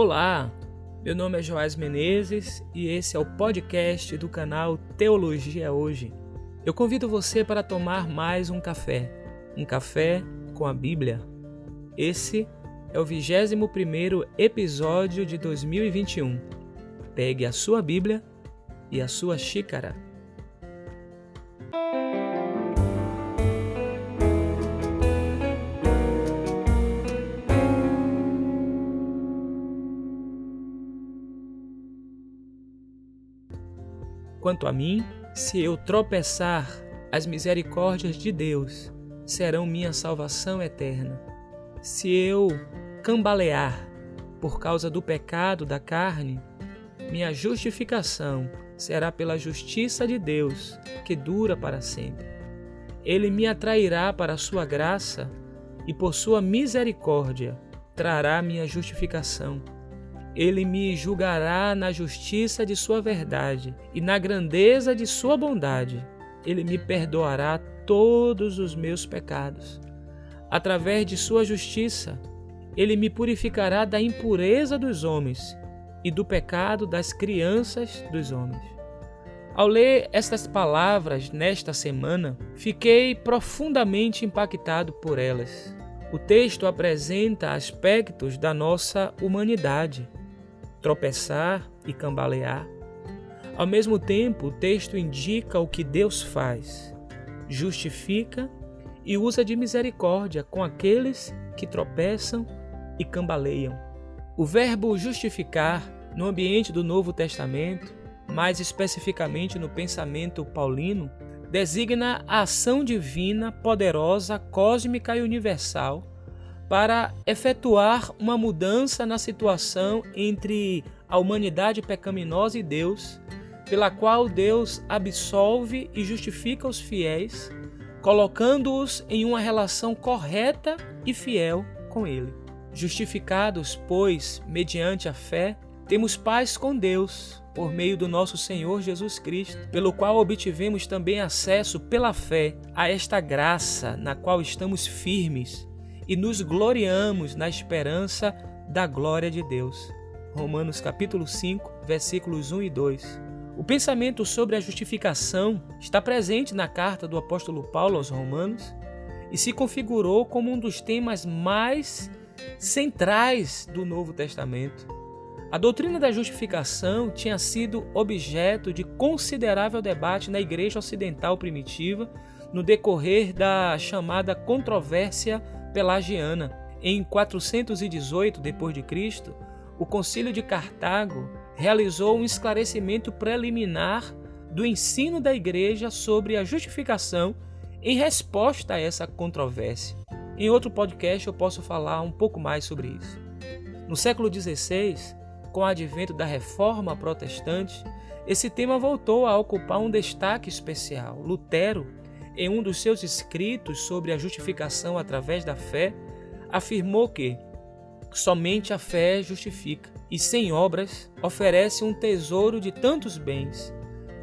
Olá, meu nome é Joás Menezes e esse é o podcast do canal Teologia Hoje. Eu convido você para tomar mais um café com a Bíblia. Esse é o 21º episódio de 2021. Pegue a sua Bíblia e a sua xícara. Quanto a mim, se eu tropeçar, as misericórdias de Deus serão minha salvação eterna. Se eu cambalear por causa do pecado da carne, minha justificação será pela justiça de Deus, que dura para sempre. Ele me atrairá para a sua graça e por sua misericórdia trará minha justificação. Ele me julgará na justiça de sua verdade e na grandeza de sua bondade. Ele me perdoará todos os meus pecados. Através de sua justiça, ele me purificará da impureza dos homens e do pecado das crianças dos homens. Ao ler estas palavras nesta semana, fiquei profundamente impactado por elas. O texto apresenta aspectos da nossa humanidade, tropeçar e cambalear. Ao mesmo tempo, o texto indica o que Deus faz, justifica e usa de misericórdia com aqueles que tropeçam e cambaleiam. O verbo justificar, no ambiente do Novo Testamento, mais especificamente no pensamento paulino, designa a ação divina, poderosa, cósmica e universal para efetuar uma mudança na situação entre a humanidade pecaminosa e Deus, pela qual Deus absolve e justifica os fiéis, colocando-os em uma relação correta e fiel com Ele. Justificados, pois, mediante a fé, temos paz com Deus, por meio do nosso Senhor Jesus Cristo, pelo qual obtivemos também acesso pela fé a esta graça na qual estamos firmes e nos gloriamos na esperança da glória de Deus. Romanos capítulo 5, versículos 1 e 2. O pensamento sobre a justificação está presente na carta do apóstolo Paulo aos Romanos e se configurou como um dos temas mais centrais do Novo Testamento. A doutrina da justificação tinha sido objeto de considerável debate na Igreja Ocidental primitiva no decorrer da chamada controvérsia pelagiana. Em 418 d.C., o Concílio de Cartago realizou um esclarecimento preliminar do ensino da Igreja sobre a justificação em resposta a essa controvérsia. Em outro podcast eu posso falar um pouco mais sobre isso. No século XVI, com o advento da Reforma Protestante, esse tema voltou a ocupar um destaque especial. Lutero, em um dos seus escritos sobre a justificação através da fé, afirmou que somente a fé justifica e sem obras oferece um tesouro de tantos bens,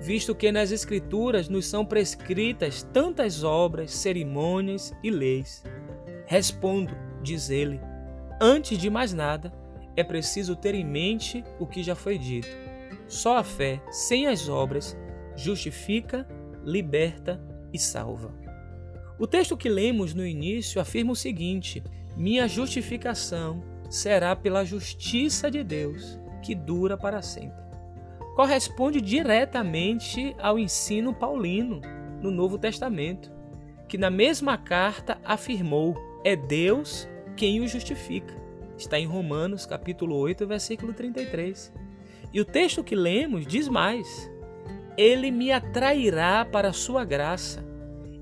visto que nas Escrituras nos são prescritas tantas obras, cerimônias e leis. Respondo, diz ele, antes de mais nada, é preciso ter em mente o que já foi dito. Só a fé, sem as obras, justifica, liberta e salva. O texto que lemos no início afirma o seguinte: minha justificação será pela justiça de Deus, que dura para sempre. Corresponde diretamente ao ensino paulino no Novo Testamento, que na mesma carta afirmou: é Deus quem o justifica. Está em Romanos capítulo 8, versículo 33. E o texto que lemos diz mais: ele me atrairá para a sua graça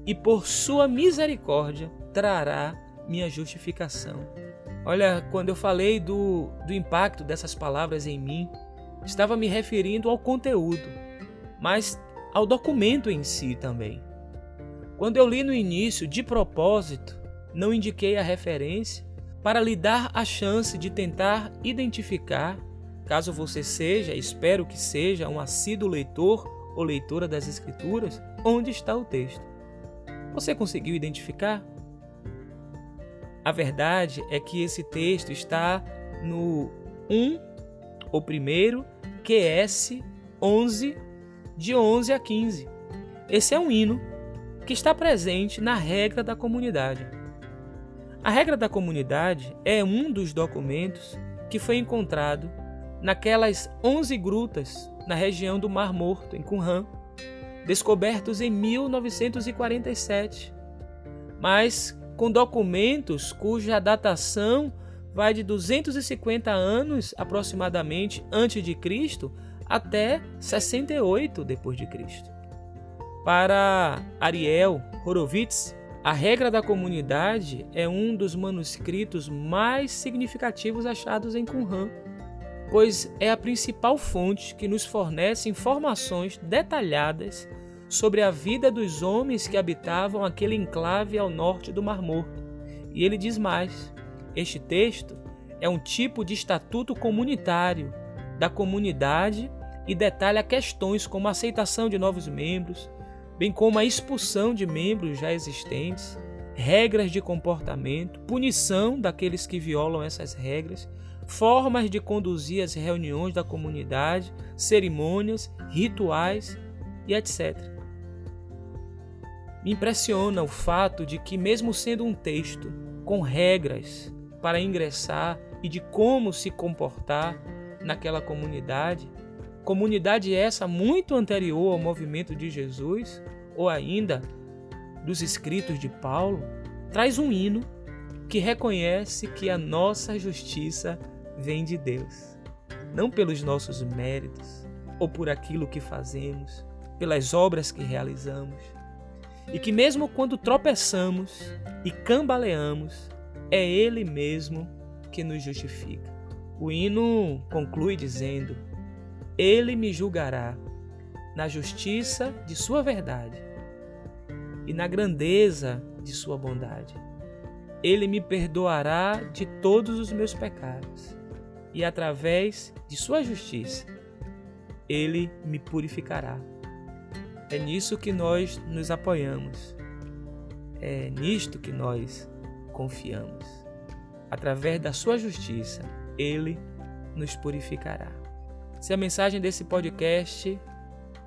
e por sua misericórdia trará minha justificação. Olha, quando eu falei do impacto dessas palavras em mim, estava me referindo ao conteúdo, mas ao documento em si também. Quando eu li no início, de propósito, não indiquei a referência para lhe dar a chance de tentar identificar, caso você seja, espero que seja, um assíduo leitor ou leitora das Escrituras, onde está o texto. Você conseguiu identificar? A verdade é que esse texto está no o primeiro, QS 11, de 11 a 15. Esse é um hino que está presente na regra da comunidade. A regra da comunidade é um dos documentos que foi encontrado naquelas 11 grutas na região do Mar Morto, em Qumran, descobertos em 1947, mas com documentos cuja datação vai de 250 anos aproximadamente antes de Cristo até 68 depois de Cristo. Para Ariel Horovitz, a regra da comunidade é um dos manuscritos mais significativos achados em Qumran, pois é a principal fonte que nos fornece informações detalhadas sobre a vida dos homens que habitavam aquele enclave ao norte do Mar Morto. E ele diz mais: este texto é um tipo de estatuto comunitário da comunidade e detalha questões como a aceitação de novos membros, bem como a expulsão de membros já existentes, regras de comportamento, punição daqueles que violam essas regras, formas de conduzir as reuniões da comunidade, cerimônias, rituais e etc. Me impressiona o fato de que, mesmo sendo um texto com regras para ingressar e de como se comportar naquela comunidade essa muito anterior ao movimento de Jesus, ou ainda dos escritos de Paulo, traz um hino que reconhece que a nossa justiça vem de Deus, não pelos nossos méritos ou por aquilo que fazemos, pelas obras que realizamos, e que mesmo quando tropeçamos e cambaleamos, é Ele mesmo que nos justifica. O hino conclui dizendo: Ele me julgará na justiça de sua verdade e na grandeza de sua bondade. Ele me perdoará de todos os meus pecados e através de sua justiça, Ele me purificará. É nisso que nós nos apoiamos. É nisto que nós confiamos. Através da sua justiça, Ele nos purificará. Se a mensagem desse podcast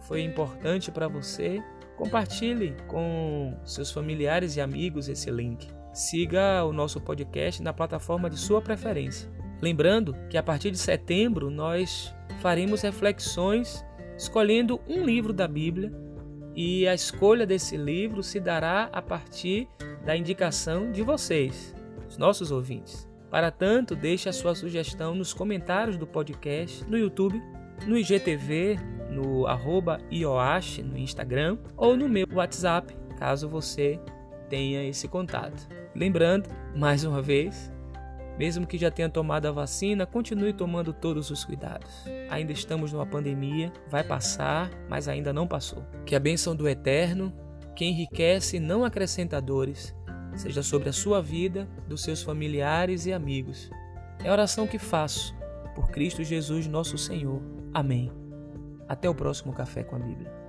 foi importante para você, compartilhe com seus familiares e amigos esse link. Siga o nosso podcast na plataforma de sua preferência. Lembrando que a partir de setembro nós faremos reflexões escolhendo um livro da Bíblia e a escolha desse livro se dará a partir da indicação de vocês, os nossos ouvintes. Para tanto, deixe a sua sugestão nos comentários do podcast, no YouTube, no IGTV, no @ioache no Instagram ou no meu WhatsApp, caso você tenha esse contato. Lembrando, mais uma vez, mesmo que já tenha tomado a vacina, continue tomando todos os cuidados. Ainda estamos numa pandemia, vai passar, mas ainda não passou. Que a bênção do Eterno, que enriquece e não acrescenta dores, seja sobre a sua vida, dos seus familiares e amigos. É a oração que faço, por Cristo Jesus nosso Senhor. Amém. Até o próximo Café com a Bíblia.